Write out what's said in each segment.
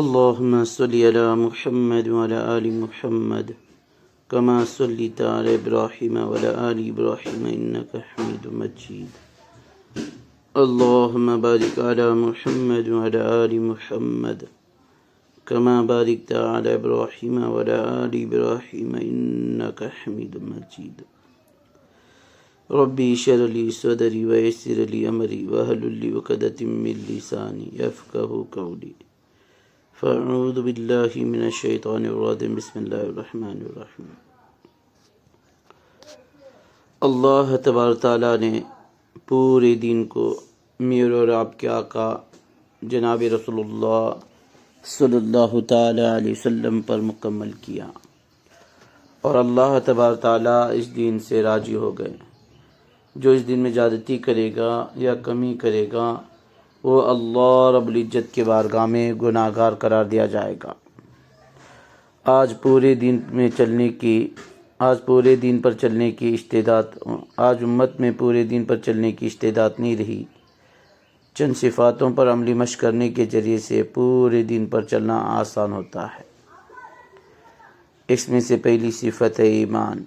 اللهم صل على محمد وعلى آل محمد كما صليت على إبراهيم وعلى آل إبراهيم إنك حميد مجيد. اللهم بارك على محمد وعلى آل محمد كما باركت على إبراهيم وعلى آل إبراهيم إنك حميد مجيد. ربي اشرح لي صدري ويسر لي أمري واحلل عقدة من لساني يفقهوا قولي. فاعوذ باللہ من الشیطان الرجیم بسم اللہ الرحمن الرحیم. اللہ تبارک تعالیٰ نے پورے دین کو میرے اور آپ کے آقا جناب رسول اللہ صلی اللہ تعالیٰ علیہ وسلم پر مکمل کیا، اور اللہ تبارک تعالیٰ اس دین سے راضی ہو گئے. جو اس دین میں زیادتی کرے گا یا کمی کرے گا وہ اللہ رب العزت کے بارگاہ میں گناہ گار قرار دیا جائے گا. آج پورے دین پر چلنے کی استعداد آج امت میں پورے دین پر چلنے کی استعداد نہیں رہی. چند صفاتوں پر عملی مشق کرنے کے ذریعے سے پورے دین پر چلنا آسان ہوتا ہے. اس میں سے پہلی صفت ہے ایمان،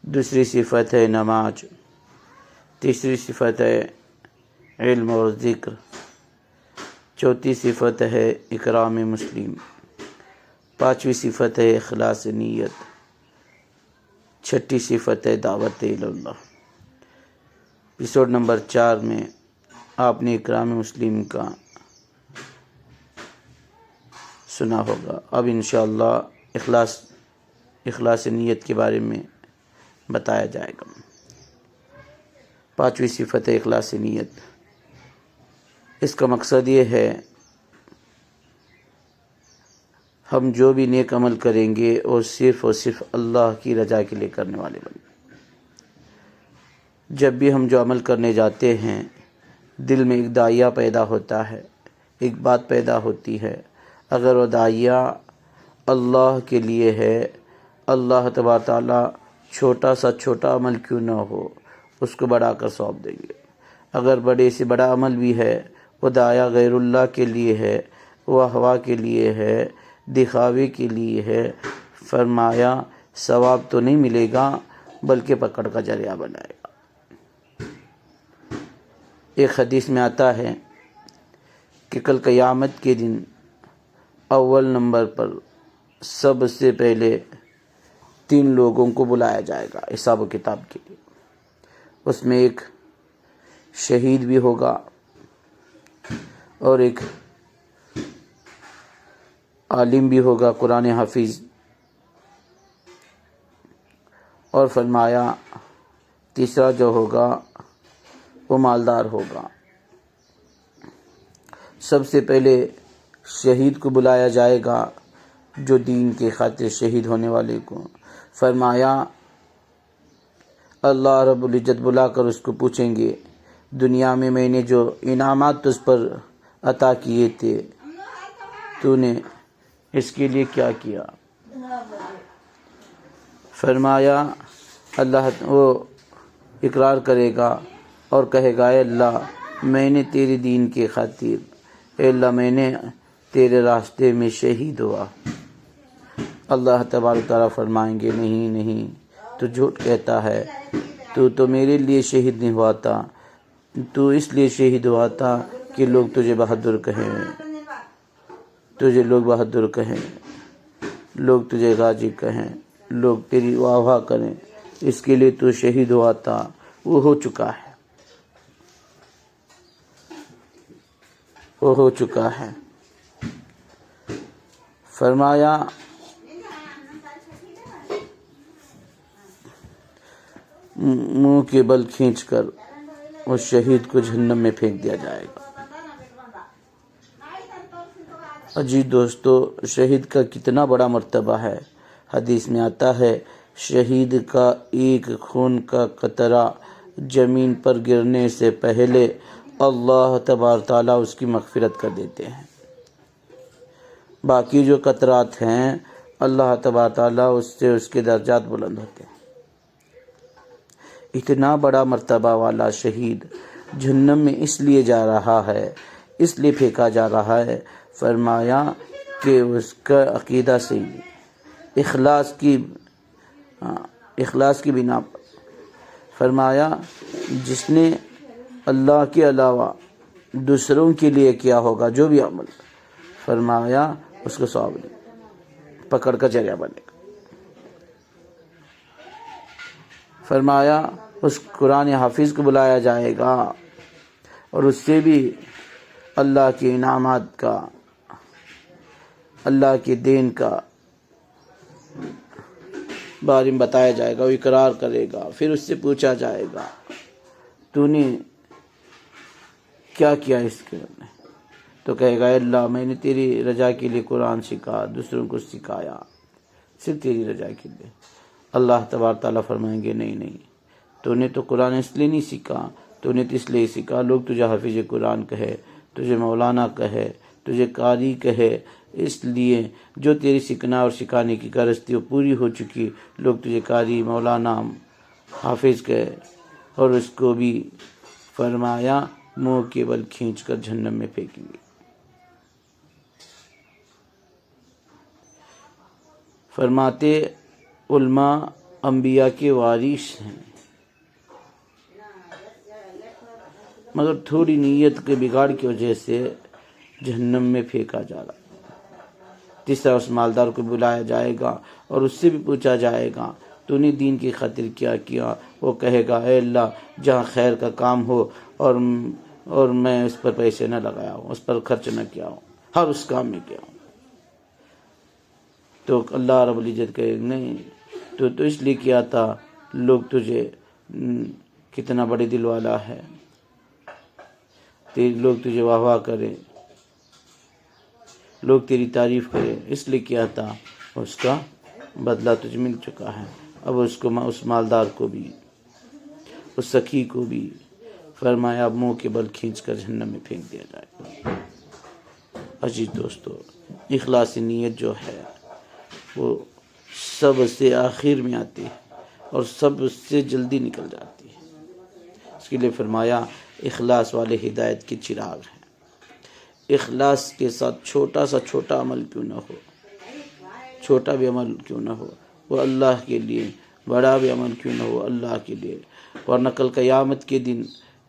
دوسری صفت ہے نماز، تیسری صفت ہے علم اور ذکر، چوتھی صفت ہے اکرام مسلم، پانچویں صفت ہے اخلاص نیت، چھٹی صفت ہے دعوت اللہ. ایپیسوڈ نمبر 4 میں آپ نے اکرام مسلم کا سنا ہوگا. اب انشاءاللہ اخلاص نیت کے بارے میں بتایا جائے گا. پانچویں صفت ہے اخلاص نیت. اس کا مقصد یہ ہے ہم جو بھی نیک عمل کریں گے اور صرف اللہ کی رضا کے لیے کرنے والے بنیں. جب بھی ہم جو عمل کرنے جاتے ہیں دل میں ایک داعیہ پیدا ہوتا ہے، ایک بات پیدا ہوتی ہے. اگر وہ داعیہ اللہ کے لیے ہے، اللہ تبارک تعالیٰ چھوٹا عمل کیوں نہ ہو اس کو بڑھا کر سونپ دیں گے. اگر بڑے سے بڑا عمل بھی ہے وہ داعیہ غیر اللہ کے لیے ہے، وہ ہوا کے لیے ہے، دکھاوے کے لیے ہے، فرمایا ثواب تو نہیں ملے گا بلکہ پکڑ کا ذریعہ بنائے گا. ایک حدیث میں آتا ہے کہ کل قیامت کے دن اول نمبر پر سب سے پہلے 3 لوگوں کو بلایا جائے گا حساب و کتاب کے لیے. اس میں ایک شہید بھی ہوگا اور ایک عالم بھی ہوگا، قرآن حافظ، اور فرمایا تیسرا جو ہوگا وہ مالدار ہوگا. سب سے پہلے شہید کو بلایا جائے گا، جو دین کے خاطر شہید ہونے والے کو. فرمایا اللہ رب العزت بلا کر اس کو پوچھیں گے دنیا میں میں نے جو انعامات تجھ پر عطا کیے تھے تو نے اس کے لیے کیا کیا؟ فرمایا اللہ وہ اقرار کرے گا اور کہے گا اے اللہ میں نے تیرے دین کے خاطر، اے اللہ میں نے تیرے راستے میں شہید ہوا. اللہ تبارک تعالیٰ فرمائیں گے نہیں تو جھوٹ کہتا ہے، تو میرے لیے شہید نہیں ہوا تھا، تو اس لیے شہید ہوا تھا کہ لوگ تجھے بہادر کہیں، لوگ تجھے غازی کہیں، لوگ تیری واہ کریں، اس کے لیے تو شہید ہوا تھا. وہ ہو چکا ہے. فرمایا منہ کے بل کھینچ کر اس شہید کو جہنم میں پھینک دیا جائے گا. جی دوستو، شہید کا کتنا بڑا مرتبہ ہے. حدیث میں آتا ہے شہید کا ایک خون کا قطرہ زمین پر گرنے سے پہلے اللہ تبارک تعالیٰ اس کی مغفرت کر دیتے ہیں. باقی جو قطرات ہیں اللہ تبارک تعالیٰ اس سے اس کے درجات بلند ہوتے ہیں. اتنا بڑا مرتبہ والا شہید جہنم میں اس لیے جا رہا ہے، اس لیے پھینکا جا رہا ہے۔ فرمایا کہ اس کا عقیدہ صحیح نہیں، اخلاص کی بنا پر۔ فرمایا جس نے اللہ کے علاوہ دوسروں کے لیے کیا ہوگا جو بھی عمل، فرمایا اس کو ثواب نہیں، پکڑ کا ذریعہ بنے گا۔ فرمایا اس قرآن حافظ کو بلایا جائے گا اور اس سے بھی اللہ کے انعامات کا، اللہ کے دین کا بارے میں بتایا جائے گا، وہ اقرار کرے گا۔ پھر اس سے پوچھا جائے گا تو نے کیا کیا اس کے میں؟ تو کہے گا اللہ میں نے تیری رضا کے لیے قرآن سکھا، دوسروں کو سکھایا، صرف تیری رضا کے لیے۔ اللہ تبارک تعالیٰ فرمائیں گے نہیں، تو نے تو قرآن اس لیے نہیں سیکھا، تو نے تو اس لیے سیکھا لوگ تجھے حافظ قرآن کہے، تجھے مولانا کہے، تجھے قاری کہے، اس لیے جو تیری سیکھنا اور سکھانے کی غرض تھی وہ پوری ہو چکی، لوگ تجھے قاری، مولانا، حافظ کہے، اور اس کو بھی فرمایا منہ کے بل کھینچ کر جہنم میں پھینکیں گے۔ فرماتے علماء انبیاء کے وارث ہیں، مگر تھوڑی نیت کے بگاڑ کی وجہ سے جہنم میں پھینکا جا رہا۔ تیسرا اس مالدار کو بلایا جائے گا اور اس سے بھی پوچھا جائے گا تو نے دین کی خاطر کیا کیا؟ وہ کہے گا اے اللہ جہاں خیر کا کام ہو اور میں اس پر پیسے نہ لگایا ہوں، اس پر خرچ نہ کیا ہوں، ہر اس کام میں کیا ہوں۔ تو اللہ رب العزت کہے نہیں، تو اس لیے کیا تھا، لوگ تجھے کتنا بڑے دل والا ہے، لوگ تجھے واہ واہ کرے، لوگ تیری تعریف کرے، اس لیے کیا تھا، اس کا بدلہ تجھے مل چکا ہے۔ اب اس مالدار کو بھی، اس سخی کو بھی فرمایا اب منہ کے بل کھینچ کر جہنم میں پھینک دیا جائے۔ عزیز دوستو، اخلاص نیت جو ہے وہ سب سے آخر میں آتی ہے اور سب سے جلدی نکل جاتی ہے۔ اس کے لیے فرمایا اخلاص والے ہدایت کے چراغ ہیں۔ اخلاص کے ساتھ چھوٹا سا چھوٹا عمل کیوں نہ ہو، چھوٹا بھی عمل کیوں نہ ہو وہ اللہ کے لیے، بڑا بھی عمل کیوں نہ ہو اللہ کے لیے، ورنہ کل قیامت کے دن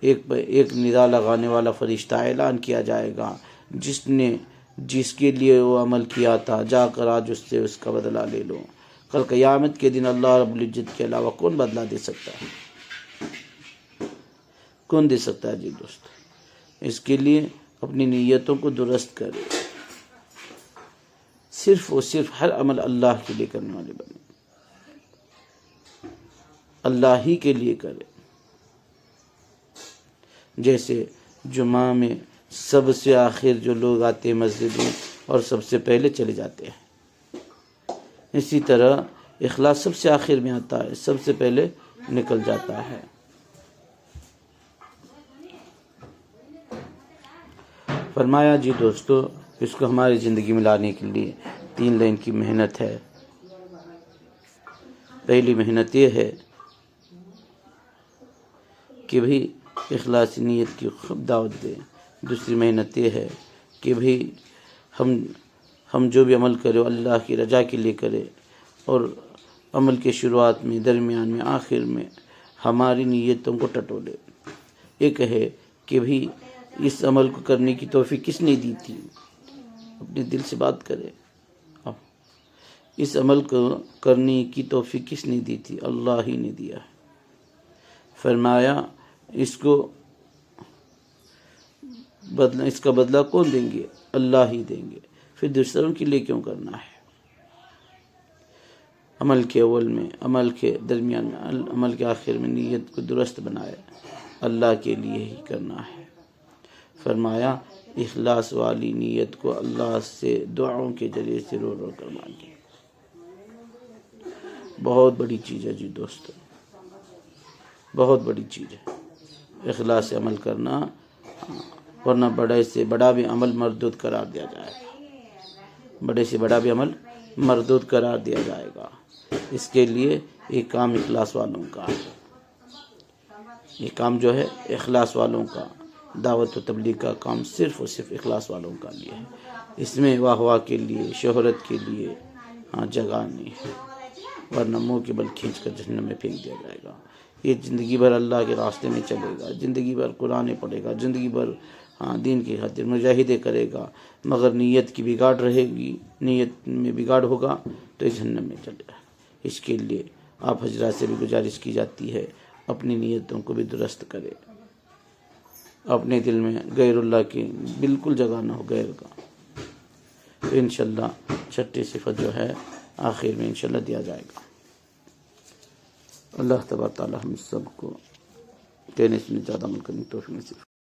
ایک ندا لگانے والا فرشتہ اعلان کیا جائے گا جس کے لیے وہ عمل کیا تھا جا کر آج اس سے اس کا بدلہ لے لو۔ کل قیامت کے دن اللہ رب العزت کے علاوہ کون بدلہ دے سکتا ہے؟ کون دے سکتا ہے؟ جی دوست، اس کے لیے اپنی نیتوں کو درست کرے، صرف اور صرف ہر عمل اللہ کے لیے کرنے والے بنے، اللہ ہی کے لیے کرے۔ جیسے جمعہ میں سب سے آخر جو لوگ آتے ہیں مسجد میں اور سب سے پہلے چلے جاتے ہیں، اسی طرح اخلاص سب سے آخر میں آتا ہے، سب سے پہلے نکل جاتا ہے۔ فرمایا جی دوستو، اس کو ہماری زندگی میں لانے کے لیے 3 لائن کی محنت ہے۔ پہلی محنت یہ ہے کہ بھئی اخلاص نیت کی خوب دعوت دیں۔ دوسری محنت یہ ہے کہ بھئی ہم جو بھی عمل کرے اللہ کی رضا کے لیے کرے، اور عمل کے شروعات میں، درمیان میں، آخر میں ہماری نیتوں کو ٹٹولے۔ یہ کہے کہ بھئی اس عمل کو کرنے کی توفیق کس نے دی تھی؟ اپنے دل سے بات کرے، اس عمل کو کرنے کی توفیق کس نے دی تھی؟ اللہ ہی نے دیا ہے۔ فرمایا اس کا بدلہ کون دیں گے؟ اللہ ہی دیں گے۔ پھر دوسروں کے لیے کیوں کرنا ہے؟ عمل کے اول میں، عمل کے درمیان میں، عمل کے آخر میں نیت کو درست بنائے، اللہ کے لیے ہی کرنا ہے۔ فرمایا اخلاص والی نیت کو اللہ سے دعاؤں کے ذریعے سے رو رو کر مانگے۔ بہت بڑی چیز ہے جی دوستو، بہت بڑی چیز ہے اخلاص سے عمل کرنا، ورنہ بڑے سے بڑا بھی عمل مردود قرار دیا جائے گا، بڑے سے بڑا بھی عمل مردود قرار دیا جائے گا۔ اس کے لیے یہ کام اخلاص والوں کا ہے، یہ کام جو ہے اخلاص والوں کا، دعوت و تبلیغ کا کام صرف اور صرف اخلاص والوں کا لیے ہے، اس میں واہ واہ کے لیے، شہرت کے لیے جگہ نہیں ہے، ورنہ منہ کے بل کھینچ کر جہنم میں پھینک دیا جائے گا۔ یہ زندگی بھر اللہ کے راستے میں چلے گا، زندگی بھر قرآن پڑھے گا، زندگی بھر دین کی خاطر مجاہدے کرے گا، مگر نیت کی بگاڑ رہے گی، نیت میں بگاڑ ہوگا تو جہنم میں چلے گا۔ اس کے لیے آپ حضرات سے بھی گزارش کی جاتی ہے اپنی نیتوں کو بھی درست کرے، اپنے دل میں غیر اللہ کی بالکل جگہ نہ ہو، غیر کا۔ تو انشاءاللہ چھٹی صفت جو ہے آخر میں انشاءاللہ دیا جائے گا۔ اللہ تبارک تعالی ہم سب کو کہنے سے زیادہ عمل کرنے کی توفیق نصیب